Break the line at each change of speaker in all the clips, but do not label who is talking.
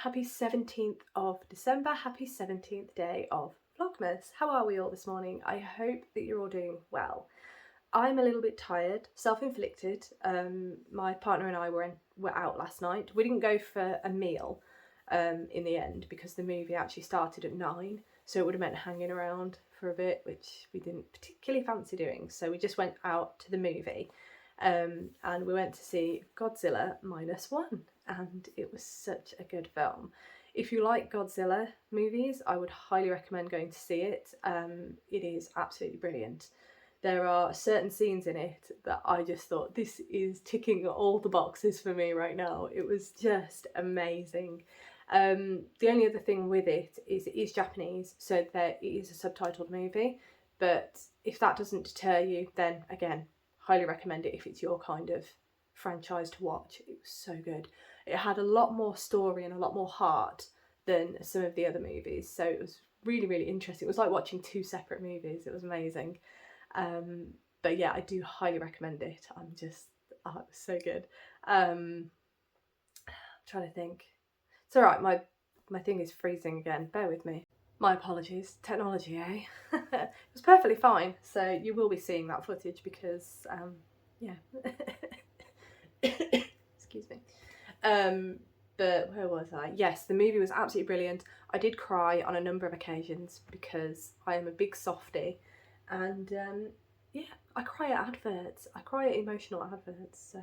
happy 17th of December, happy 17th day of Vlogmas. How are we all this morning? I hope that you're all doing well. I'm a little bit tired, self-inflicted. My partner and I were out last night. We didn't go for a meal in the end because the movie actually started at 9, so it would have meant hanging around for a bit, which we didn't particularly fancy doing. So we just went out to the movie and we went to see Godzilla -1. And it was such a good film. If you like Godzilla movies, I would highly recommend going to see it. It is absolutely brilliant. There are certain scenes in it that I just thought, this is ticking all the boxes for me right now. It was just amazing. The only other thing with it is Japanese, so there it is a subtitled movie, but if that doesn't deter you, then again, highly recommend it if it's your kind of franchise to watch. It was so good. It had a lot more story and a lot more heart than some of the other movies, so it was really, really interesting. It was like watching two separate movies. It was amazing. But yeah, I do highly recommend it. It was so good. I'm trying to think. It's alright, my thing is freezing again, bear with me. My apologies. Technology, eh? It was perfectly fine, so you will be seeing that footage because yeah. Excuse me. But where was I? Yes, the movie was absolutely brilliant. I did cry on a number of occasions because I am a big softie, and yeah, I cry at adverts. I cry at emotional adverts. So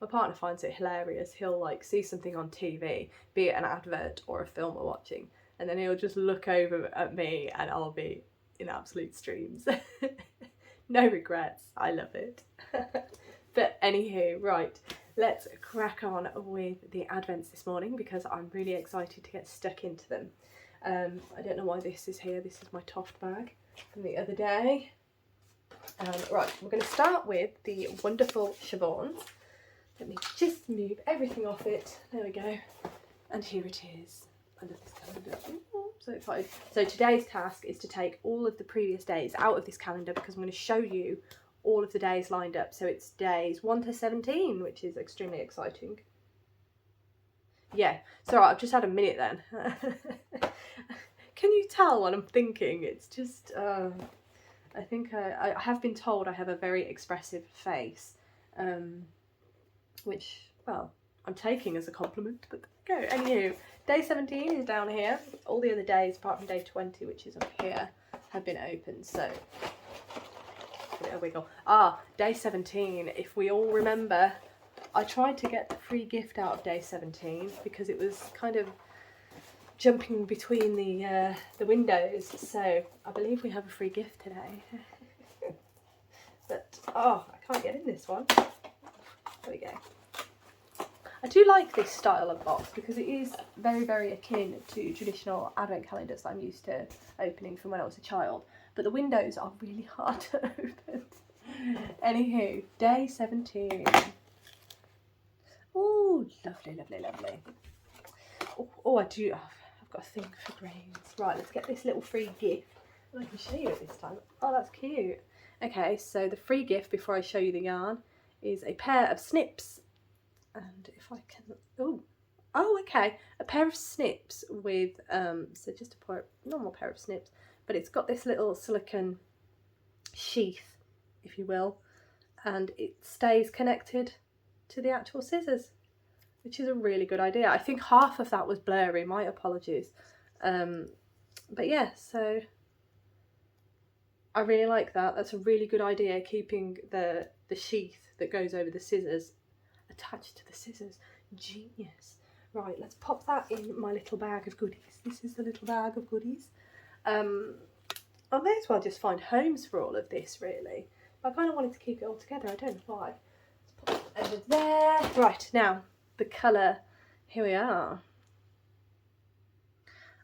my partner finds it hilarious. He'll like see something on TV, be it an advert or a film we're watching, and then he'll just look over at me and I'll be in absolute streams. No regrets. I love it. But anywho, right. Let's crack on with the Advents this morning because I'm really excited to get stuck into them. I don't know why this is here. This is my Toft bag from the other day. Right, we're going to start with the wonderful Siobhans. Let me just move everything off it. There we go. And here it is. I love this calendar. Ooh, so excited. So today's task is to take all of the previous days out of this calendar because I'm going to show you all of the days lined up. So it's days 1 to 17, which is extremely exciting. Yeah, so I've just had a minute then. Can you tell what I'm thinking? It's just, I think I have been told I have a very expressive face, which, well, I'm taking as a compliment, but there we go. Anywho, day 17 is down here. All the other days, apart from day 20, which is up here, have been opened, so give it a wiggle. Day 17, if we all remember, I tried to get the free gift out of day 17 because it was kind of jumping between the windows, so I believe we have a free gift today. But I can't get in this one. There we go. I do like this style of box because it is very, very akin to traditional advent calendars that I'm used to opening from when I was a child. But the windows are really hard to open. Anywho, day 17. Oh, lovely, lovely, lovely. Oh, I've got a thing for greens. Right, let's get this little free gift. I can show you it this time. Oh, that's cute. Okay, so the free gift, before I show you the yarn, is a pair of snips. And if I can, okay, a pair of snips with, so just a normal pair of snips, but it's got this little silicone sheath, if you will, and it stays connected to the actual scissors, which is a really good idea. I think half of that was blurry, my apologies. But yeah, so I really like that. That's a really good idea, keeping the sheath that goes over the scissors attached to the scissors. Genius. Right, let's pop that in my little bag of goodies. This is the little bag of goodies. I may as well just find homes for all of this, really. I kind of wanted to keep it all together. I don't know why. Let's pop it over there. Right, now, the colour. Here we are.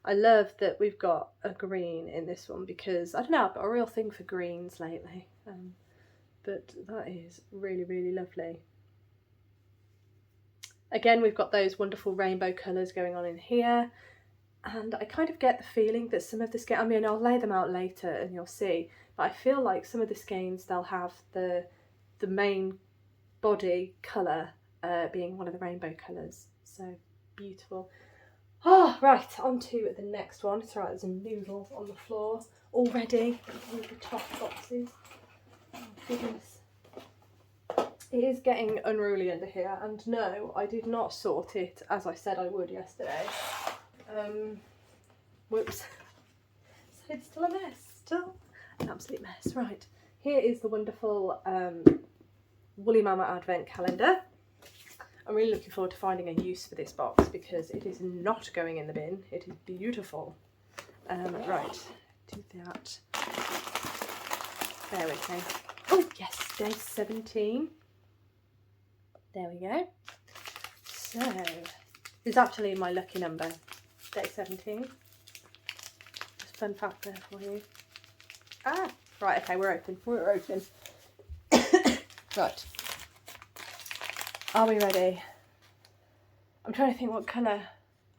I love that we've got a green in this one because, I don't know, I've got a real thing for greens lately. But that is really, really lovely. Again, we've got those wonderful rainbow colours going on in here. And I kind of get the feeling that some of the skeins, I mean, I'll lay them out later and you'll see, but I feel like some of the skeins, they'll have the main body colour being one of the rainbow colours. So beautiful. Oh, right, on to the next one. It's right, there's a noodle on the floor already with the top boxes. Oh, goodness. It is getting unruly under here, and no, I did not sort it as I said I would yesterday. Whoops. So it's still a mess, still an absolute mess. Right, here is the wonderful Woolly Mama Advent calendar. I'm really looking forward to finding a use for this box because it is not going in the bin. It is beautiful. Right, do that. Bear with me. Oh yes, day 17. There we go. So, this is actually my lucky number, day 17. Just fun fact there for you. Ah, right, okay, we're open. We're open. Right. Are we ready? I'm trying to think what colour.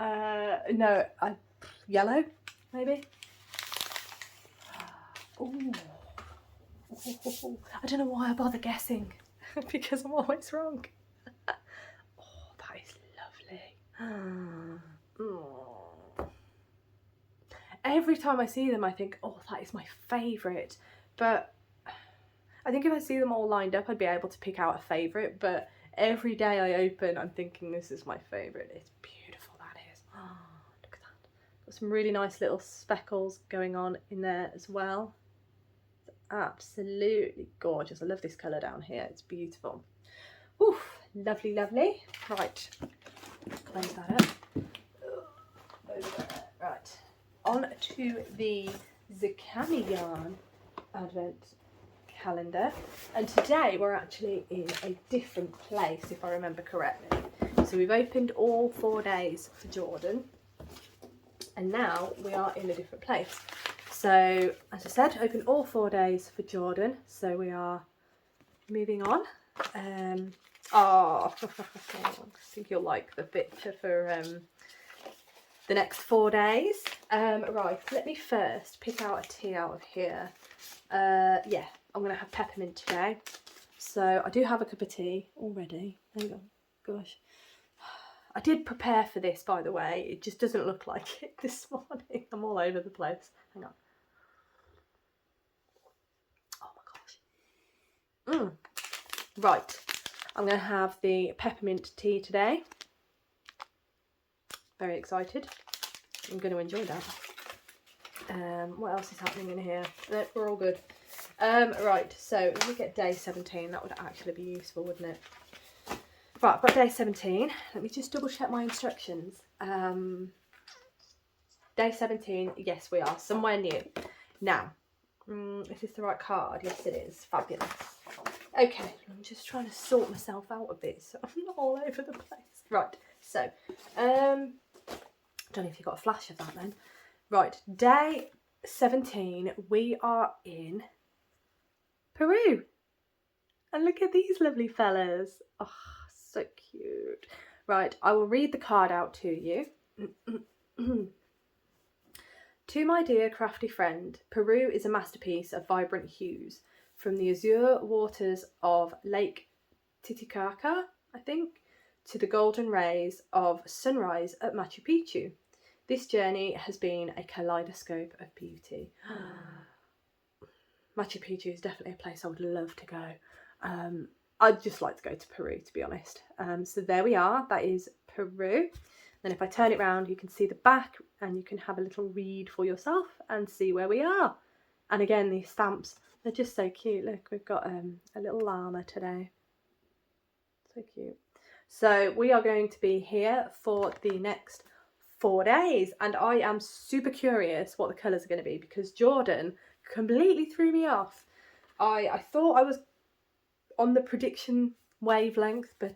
No, yellow, maybe? Ooh. I don't know why I bother guessing, because I'm always wrong. Oh, that is lovely. Oh. Every time I see them, I think, oh, that is my favourite. But I think if I see them all lined up, I'd be able to pick out a favourite. But every day I open, I'm thinking this is my favourite. It's beautiful, that is. Oh, look at that. Got some really nice little speckles going on in there as well. It's absolutely gorgeous. I love this colour down here. It's beautiful. Oof, lovely, lovely. Right, close that up. Over there. Right, on to the Zakami Advent calendar, and today we're actually in a different place, if I remember correctly. So we've opened all 4 days for Jordan, and now we are in a different place. So as I said, open all 4 days for Jordan, so we are moving on. I think you'll like the picture for the next 4 days. Right, let me first pick out a tea out of here. Yeah, I'm going to have peppermint today. So I do have a cup of tea already. Hang on, gosh. I did prepare for this, by the way. It just doesn't look like it this morning. I'm all over the place. Hang on. Oh my gosh. Right, I'm going to have the peppermint tea today. Very excited. I'm going to enjoy that. What else is happening in here? No, we're all good. Right, so let me get day 17. That would actually be useful, wouldn't it? Right, I've got day 17. Let me just double check my instructions. Day 17, yes we are, somewhere new. Now, is this the right card? Yes it is, fabulous. Okay, I'm just trying to sort myself out a bit so I'm not all over the place. Right, so, don't know if you got a flash of that then. Right, day 17, we are in Peru. And look at these lovely fellas. Oh, so cute. Right, I will read the card out to you. To my dear crafty friend, Peru is a masterpiece of vibrant hues. From the azure waters of Lake Titicaca, I think, to the golden rays of sunrise at Machu Picchu. This journey has been a kaleidoscope of beauty. Machu Picchu is definitely a place I would love to go. I'd just like to go to Peru, to be honest. So there we are, that is Peru. Then if I turn it round, you can see the back and you can have a little read for yourself and see where we are. And again, these stamps, they're just so cute. Look, we've got a little llama today. So cute. So we are going to be here for the next 4 days, and I am super curious what the colours are going to be because Jordan completely threw me off. I thought I was on the prediction wavelength, but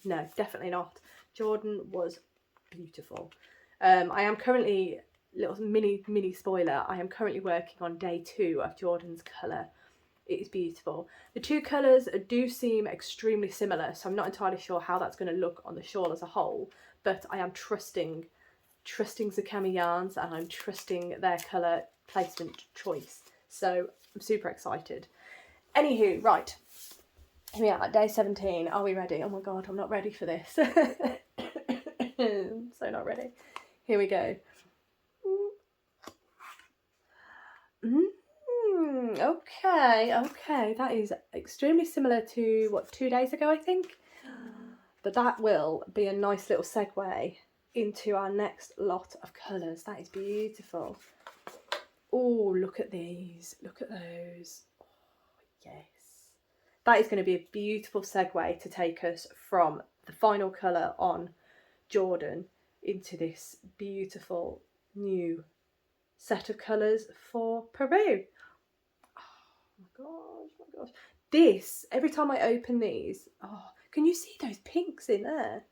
no, definitely not. Jordan was beautiful. I am currently, little mini spoiler, I am currently working on day 2 of Jordan's colour. It is beautiful. The 2 colours do seem extremely similar, so I'm not entirely sure how that's going to look on the shawl as a whole, but I am trusting Zakami yarns and I'm trusting their colour placement choice. So I'm super excited. Anywho, right. Here we are, day 17. Are we ready? Oh my god, I'm not ready for this. I'm so not ready. Here we go. Okay, that is extremely similar to what, 2 days ago I think, but that will be a nice little segue into our next lot of colours. That is beautiful. Oh, look at these, look at those. Oh, yes, that is going to be a beautiful segue to take us from the final colour on Jordan into this beautiful new set of colours for Peru. Oh my gosh. This, every time I open these, oh, can you see those pinks in there?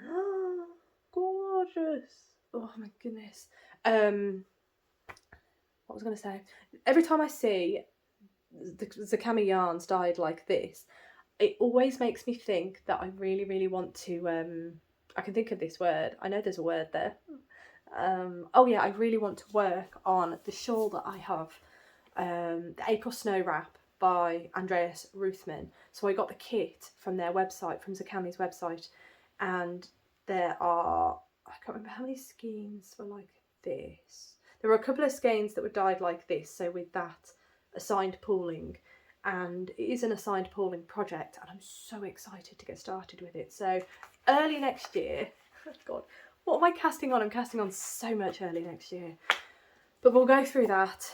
Oh, gorgeous. Oh my goodness. What was I going to say? Every time I see the Zakami yarns dyed like this, it always makes me think that I really, really want to, I can think of this word. I know there's a word there. Oh yeah, I really want to work on the shawl that I have, the April Snow Wrap by Andreas Ruthman. So I got the kit from their website, from Zakami's website, and there are, I can't remember how many skeins were like this. There were a couple of skeins that were dyed like this, so with that assigned pooling, and it is an assigned pooling project, and I'm so excited to get started with it. So early next year, God, what am I casting on? I'm casting on so much early next year, but we'll go through that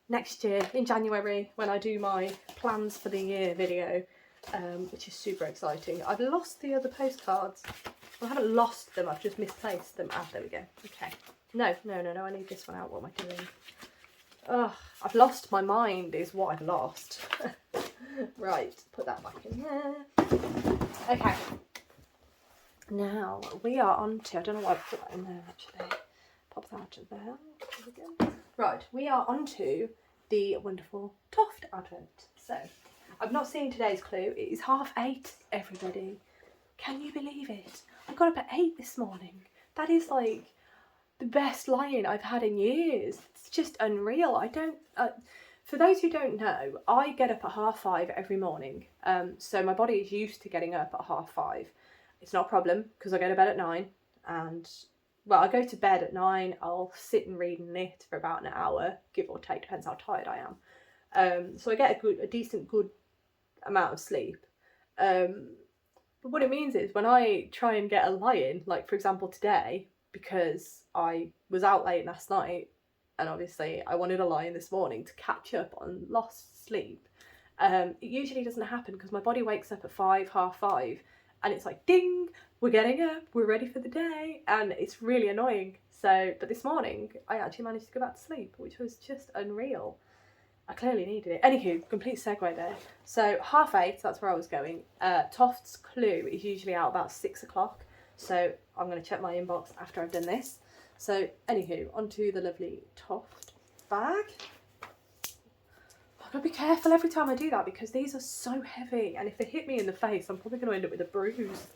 next year in January when I do my plans for the year video, which is super exciting. I've lost the other postcards. Well, I haven't lost them, I've just misplaced them. Ah, there we go. Okay. No, I need this one out. What am I doing? Oh, I've lost my mind is what I've lost. Right, put that back in there. Okay. Now we are on to, I don't know why I put that in there actually. Pop that there. There we go. Right, we are on to the wonderful Toft Advent. So, I've not seen today's clue. It is 8:30, everybody. Can you believe it? I got up at 8 this morning. That is like the best lying I've had in years. It's just unreal. I don't, for those who don't know, I get up at 5:30 every morning. So my body is used to getting up at 5:30. It's not a problem because I go to bed at 9, and well, I go to bed at 9, I'll sit and read and knit for about an hour, give or take, depends how tired I am. So I get a decent good amount of sleep. But what it means is when I try and get a lie-in, like for example today, because I was out late last night and obviously I wanted a lie-in this morning to catch up on lost sleep, it usually doesn't happen because my body wakes up at 5, 5:30, and it's like ding, we're getting up, we're ready for the day, and it's really annoying. So, but this morning I actually managed to go back to sleep, which was just unreal. I clearly needed it. Anywho, complete segue there. So 8:30, that's where I was going. Toft's Clue is usually out about 6 o'clock. So I'm going to check my inbox after I've done this. So anywho, onto the lovely Toft bag. I've got to be careful every time I do that because these are so heavy, and if they hit me in the face, I'm probably going to end up with a bruise.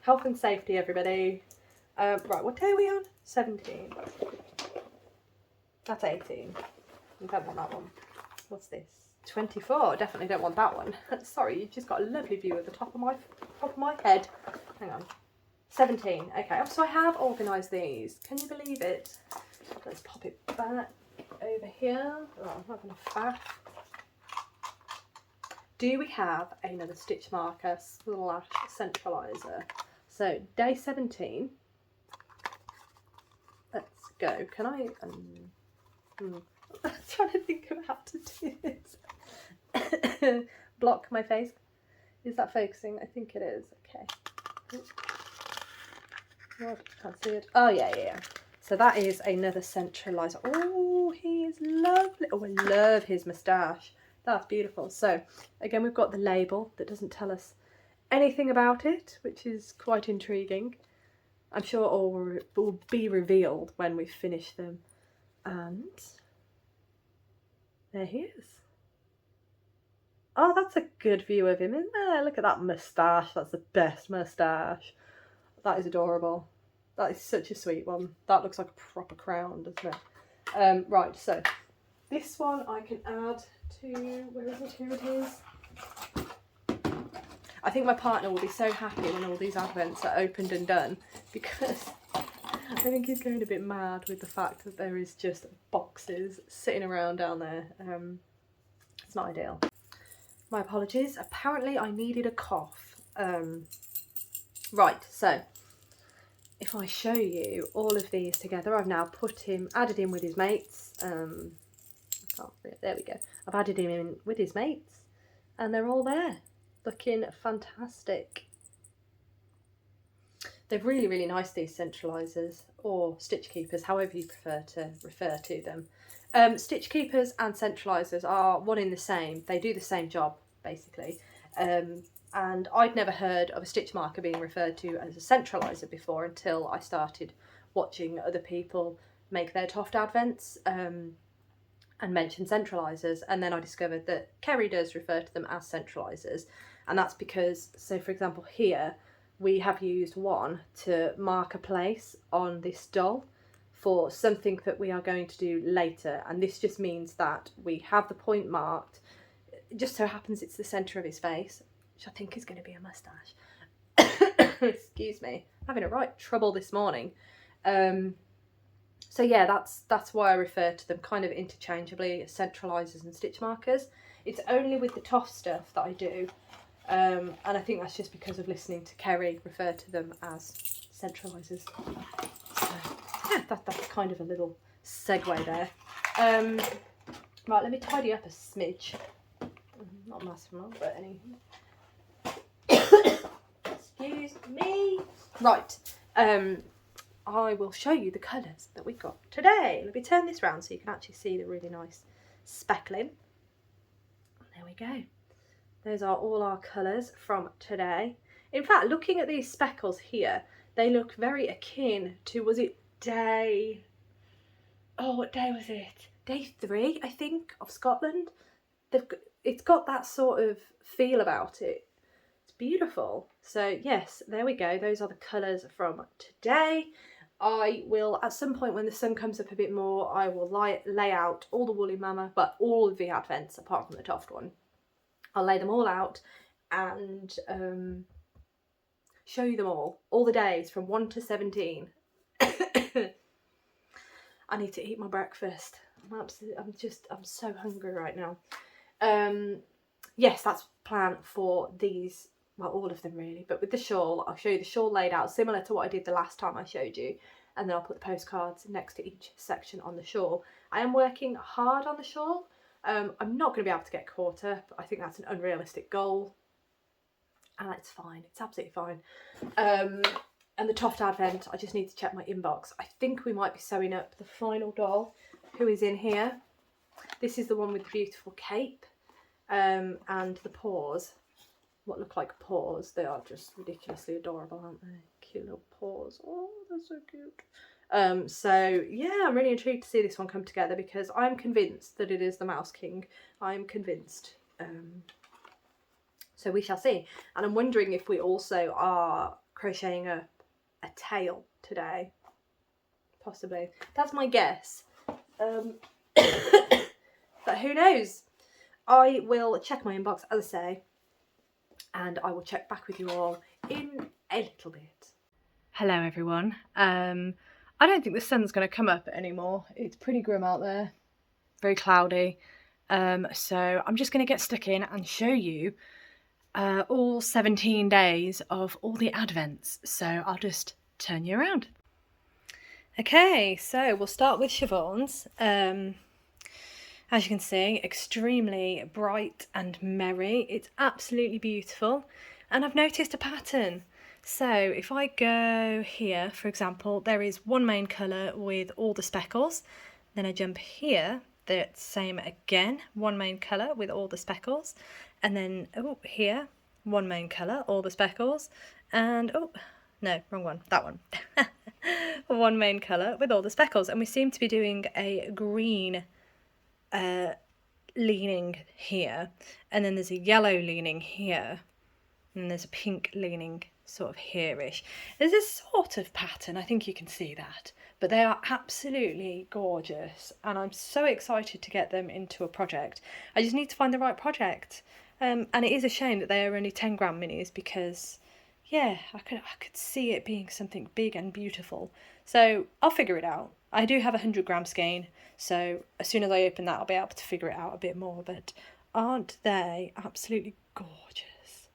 Health and safety, everybody. Right, what day are we on? 17. That's 18. I don't want that one. What's this? 24. Definitely don't want that one. Sorry, you've just got a lovely view of the top of my head. Hang on. 17. Okay, so I have organised these. Can you believe it? Let's pop it back over here. Oh, I'm having a faff. Do we have another stitch marker / centraliser? So day 17. Let's go. Can I? I'm trying to think of how to do this. Block my face. Is that focusing? I think it is. Okay. Oh, can't see it. Oh yeah. So that is another centraliser. Oh, he's lovely. Oh, I love his moustache. That's beautiful. So again, we've got the label that doesn't tell us anything about it, which is quite intriguing. I'm sure all will be revealed when we finish them. And there he is. Oh, that's a good view of him, isn't there? Look at that moustache. That's the best moustache. That is adorable. That is such a sweet one. That looks like a proper crown, doesn't it? Right, so this one I can add to, where is it? Here it is. I think my partner will be so happy when all these advents are opened and done, because think he's going a bit mad with the fact that there is just boxes sitting around down there. It's not ideal. My apologies. Apparently I needed a cough. Right, so if I show you all of these together, I've now added him with his mates. There we go. I've added him in with his mates and they're all there, looking fantastic. They're really, really nice, these centralisers, or stitch keepers, however you prefer to refer to them. Stitch keepers and centralisers are one in the same. They do the same job, basically. And I'd never heard of a stitch marker being referred to as a centraliser before until I started watching other people make their Toft Advents and mention centralisers, and then I discovered that Kerry does refer to them as centralisers, and that's because, so for example here, we have used one to mark a place on this doll for something that we are going to do later, and this just means that we have the point marked. It just so happens it's the centre of his face, which I think is going to be a moustache. Excuse me, I'm having a right trouble this morning. So yeah, that's why I refer to them kind of interchangeably as centralisers and stitch markers. It's only with the Toft stuff that I do, and I think that's just because of listening to Kerry refer to them as centralisers. So yeah, that's kind of a little segue there. Right, let me tidy up a smidge. Not a massive amount, but any. Excuse me. Right. I will show you the colours that we got today. Let me turn this round so you can actually see the really nice speckling. There we go. Those are all our colours from today. In fact, looking at these speckles here, they look very akin to, was it day... Oh, what day was it? Day 3, I think, of Scotland. It's got that sort of feel about it. It's beautiful. So yes, there we go. Those are the colours from today. I will, at some point when the sun comes up a bit more, I will lay out all the Woolly Mama, but all of the Advents apart from the Toft one. I'll lay them all out and show you them all the days from 1 to 17. I need to eat my breakfast. I'm so hungry right now. Yes, that's the plan for these. Well, all of them really, but with the shawl, I'll show you the shawl laid out similar to what I did the last time I showed you, and then I'll put the postcards next to each section on the shawl. I am working hard on the shawl. I'm not going to be able to get caught up. I think that's an unrealistic goal, and it's fine. It's absolutely fine. And the Toft Advent, I just need to check my inbox. I think we might be sewing up the final doll, who is in here. This is the one with the beautiful cape and the paws. What look like paws. They are just ridiculously adorable, aren't they? Cute little paws. Oh, they're so cute. So yeah, I'm really intrigued to see this one come together because I'm convinced that it is the Mouse King. I'm convinced. So we shall see. And I'm wondering if we also are crocheting a tail today. Possibly. That's my guess. But who knows? I will check my inbox, as I say, and I will check back with you all in a little bit. Hello everyone. I don't think the sun's going to come up anymore. It's pretty grim out there, very cloudy. So I'm just going to get stuck in and show you all 17 days of all the Advents. So I'll just turn you around. Okay, so we'll start with Siobhans. As you can see, extremely bright and merry. It's absolutely beautiful. And I've noticed a pattern. So if I go here, for example, there is one main colour with all the speckles. Then I jump here, the same again, one main colour with all the speckles. And then, oh, here, one main colour, all the speckles. And, oh, no, wrong one, that one. One main colour with all the speckles. And we seem to be doing a green leaning here, and then there's a yellow leaning here, and there's a pink leaning sort of here-ish. There's a sort of pattern, I think you can see that, but they are absolutely gorgeous and I'm so excited to get them into a project. I just need to find the right project, and it is a shame that they are only 10 gram minis because yeah, I could see it being something big and beautiful. So I'll figure it out. I do have a 100-gram skein, so as soon as I open that, I'll be able to figure it out a bit more. But aren't they absolutely gorgeous?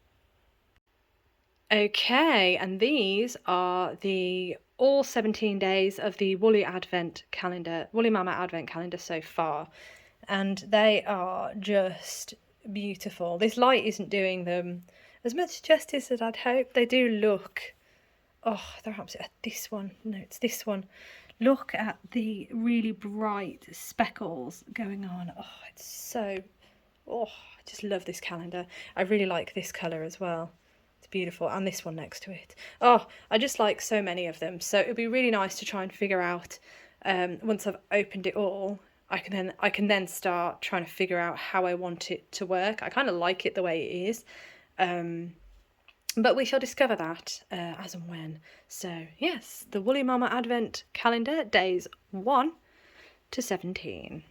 Okay, and these are the all 17 days of the Woolly Advent calendar, Woolly Mama Advent calendar so far, and they are just beautiful. This light isn't doing them as much justice as I'd hope. They do look, oh, they're absolutely, this one, no, it's this one. Look at the really bright speckles going on. Oh, it's so, oh, I just love this calendar. I really like this colour as well. It's beautiful, and this one next to it. Oh, I just like so many of them. So it'd be really nice to try and figure out, once I've opened it all, I can then start trying to figure out how I want it to work. I kind of like it the way it is. But we shall discover that as and when. So yes, the Woolly Mama Advent calendar, days 1 to 17.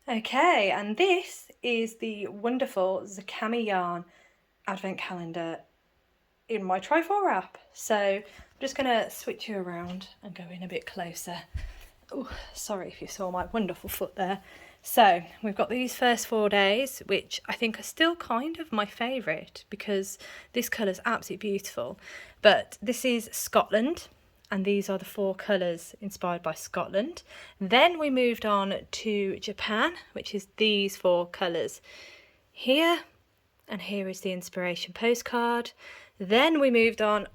Okay, and this is the wonderful Zakami yarn Advent calendar in my Trifle Wrap. So I'm just going to switch you around and go in a bit closer. Oh, sorry if you saw my wonderful foot there. So we've got these first 4 days, which I think are still kind of my favourite because this colour's absolutely beautiful. But this is Scotland, and these are the 4 colours inspired by Scotland. Then we moved on to Japan, which is these 4 colours here, and here is the inspiration postcard. Then we moved on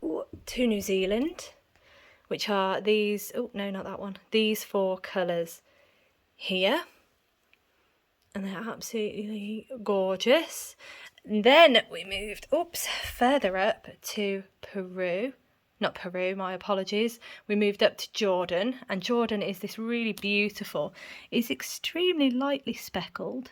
to New Zealand, which are these, oh no, not that one, these 4 colours here. And they're absolutely gorgeous. And then we moved, further up to Peru. Not Peru, my apologies. We moved up to Jordan, and Jordan is this really beautiful, it's extremely lightly speckled,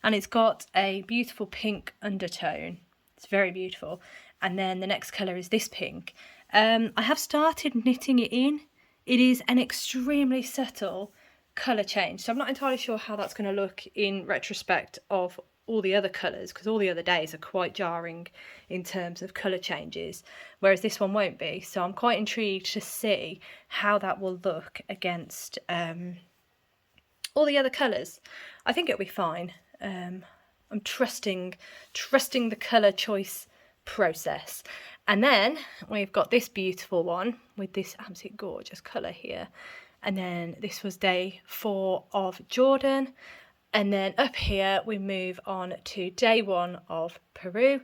and it's got a beautiful pink undertone. It's very beautiful. And then the next colour is this pink. I have started knitting it in. It is an extremely subtle colour change, so I'm not entirely sure how that's going to look in retrospect of all the other colours, because all the other days are quite jarring in terms of colour changes, whereas this one won't be. So I'm quite intrigued to see how that will look against all the other colours. I think it'll be fine. I'm trusting the colour choice process. And then we've got this beautiful one with this absolutely gorgeous colour here. And then this was day 4 of Jordan. And then up here we move on to day 1 of Peru.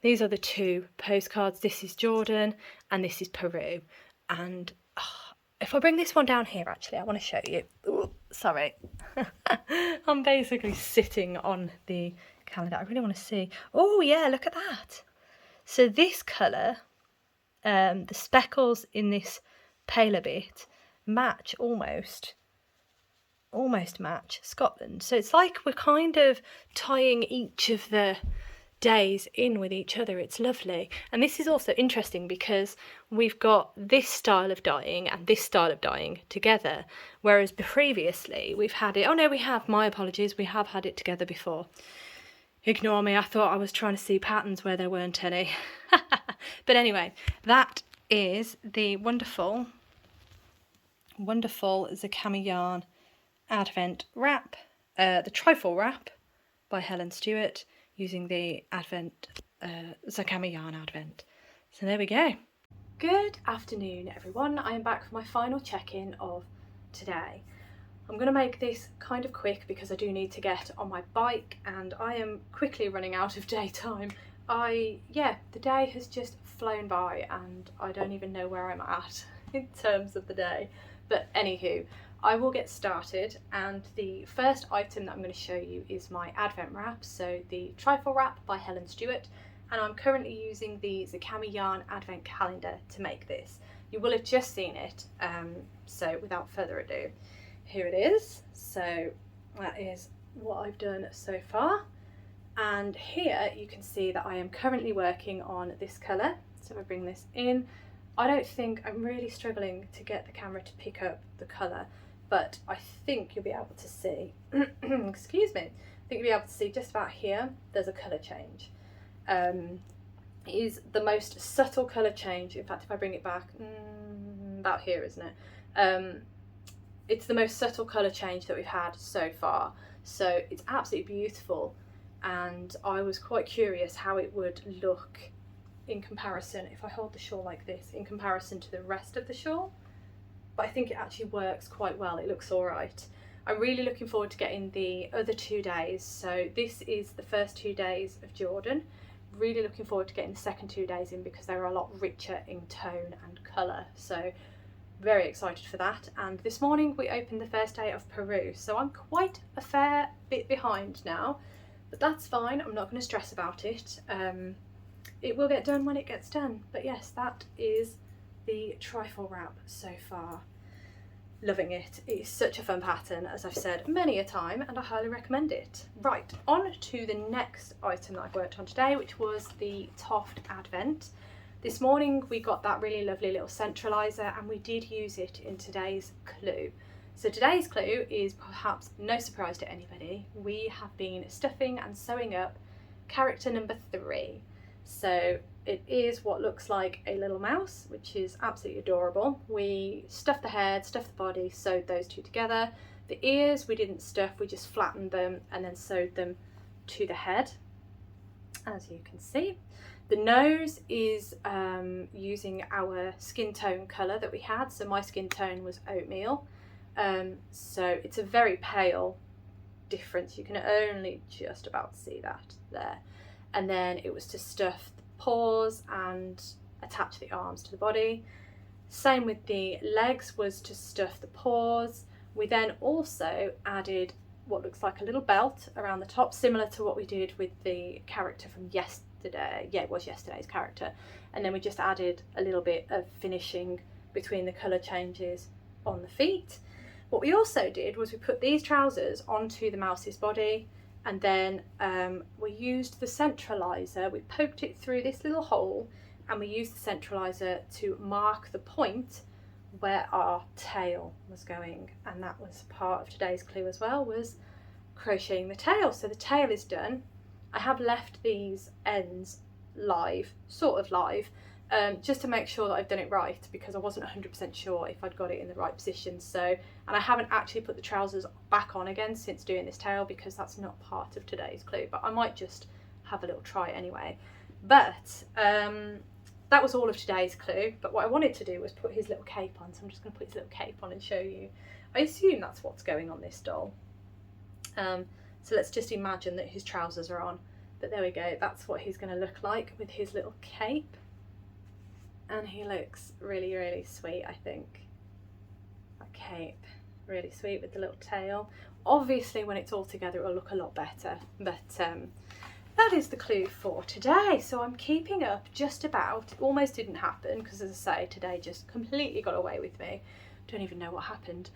These are the 2 postcards. This is Jordan and this is Peru. And if I bring this one down here, actually, I want to show you. Ooh, sorry. I'm basically sitting on the calendar. I really want to see. Oh yeah, look at that. So this colour, the speckles in this paler bit, match almost match Scotland. So it's like we're kind of tying each of the days in with each other. It's lovely. And this is also interesting because we've got this style of dyeing and this style of dyeing together, whereas previously we've had it, my apologies, we have had it together before. Ignore me, I thought I was trying to see patterns where there weren't any. But anyway, that is the wonderful Zakami yarn Advent wrap, the Trifle Wrap by Helen Stewart, using the Zakami yarn Advent. So there we go. Good afternoon everyone, I am back for my final check-in of today. I'm going to make this kind of quick because I do need to get on my bike and I am quickly running out of daytime. The day has just flown by and I don't even know where I'm at in terms of the day. But anywho, I will get started, and the first item that I'm going to show you is my Advent wrap, so the Trifle Wrap by Helen Stewart, and I'm currently using the Zakami yarn Advent calendar to make this. You will have just seen it, so without further ado, here it is. So that is what I've done so far, and here you can see that I am currently working on this colour. So if I bring this in, I'm really struggling to get the camera to pick up the colour, but I think you'll be able to see, excuse me, I think you'll be able to see just about here, there's a colour change. is the most subtle colour change. In fact, if I bring it back, about here, isn't it? It's the most subtle colour change that we've had so far. So it's absolutely beautiful, and I was quite curious how it would look in comparison if I hold the shawl like this, in comparison to the rest of the shawl. But I think it actually works quite well. It looks all right. I'm really looking forward to getting the other 2 days. So this is the first 2 days of Jordan. Really looking forward to getting the second 2 days in, because they're a lot richer in tone and colour. So very excited for that. And this morning we opened the first day of Peru, so I'm quite a fair bit behind now, but that's fine. I'm not going to stress about it. It will get done when it gets done. But yes, that is the Trifle Wrap so far. Loving it. It's such a fun pattern, as I've said many a time, and I highly recommend it. Right, on to the next item that I've worked on today, which was the Toft Advent. This morning we got that really lovely little centralizer, and we did use it in today's clue. So today's clue is perhaps no surprise to anybody. We have been stuffing and sewing up character number 3. So it is what looks like a little mouse, which is absolutely adorable. We stuffed the head, stuffed the body, sewed those two together. The ears we didn't stuff, we just flattened them and then sewed them to the head, as you can see. The nose is using our skin tone colour that we had. So my skin tone was oatmeal. So it's a very pale difference. You can only just about see that there. And then it was to stuff the paws and attach the arms to the body. Same with the legs, was to stuff the paws. We then also added what looks like a little belt around the top, similar to what we did with the character from yesterday. Yeah, it was yesterday's character. And then we just added a little bit of finishing between the colour changes on the feet. What we also did was we put these trousers onto the mouse's body, and then we used the centralizer. We poked it through this little hole, and we used the centralizer to mark the point where our tail was going. And that was part of today's clue as well, was crocheting the tail. So the tail is done. I have left these ends live, sort of live, just to make sure that I've done it right, because I wasn't 100% sure if I'd got it in the right position. So, and I haven't actually put the trousers back on again since doing this tail, because that's not part of today's clue, but I might just have a little try anyway. But that was all of today's clue. But what I wanted to do was put his little cape on, so I'm just going to put his little cape on and show you. I assume that's what's going on this doll. So let's just imagine that his trousers are on, but there we go. That's what he's going to look like with his little cape. And he looks really, really sweet, I think. A cape, really sweet with the little tail. Obviously, when it's all together, it will look a lot better. But that is the clue for today. So I'm keeping up just about. It almost didn't happen, because as I say, today just completely got away with me. Don't even know what happened.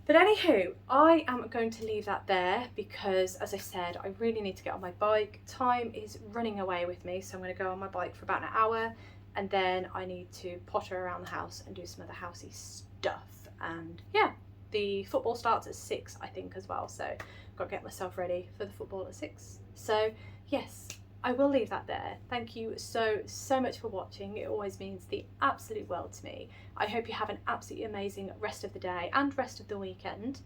But anywho, I am going to leave that there, because as I said, I really need to get on my bike. Time is running away with me, so I'm going to go on my bike for about an hour. And then I need to potter around the house and do some other housey stuff. And yeah, the football starts at 6, I think, as well. So I've got to get myself ready for the football at 6. So yes, I will leave that there. Thank you so much for watching. It always means the absolute world to me. I hope you have an absolutely amazing rest of the day and rest of the weekend.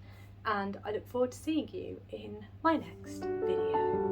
And I look forward to seeing you in my next video.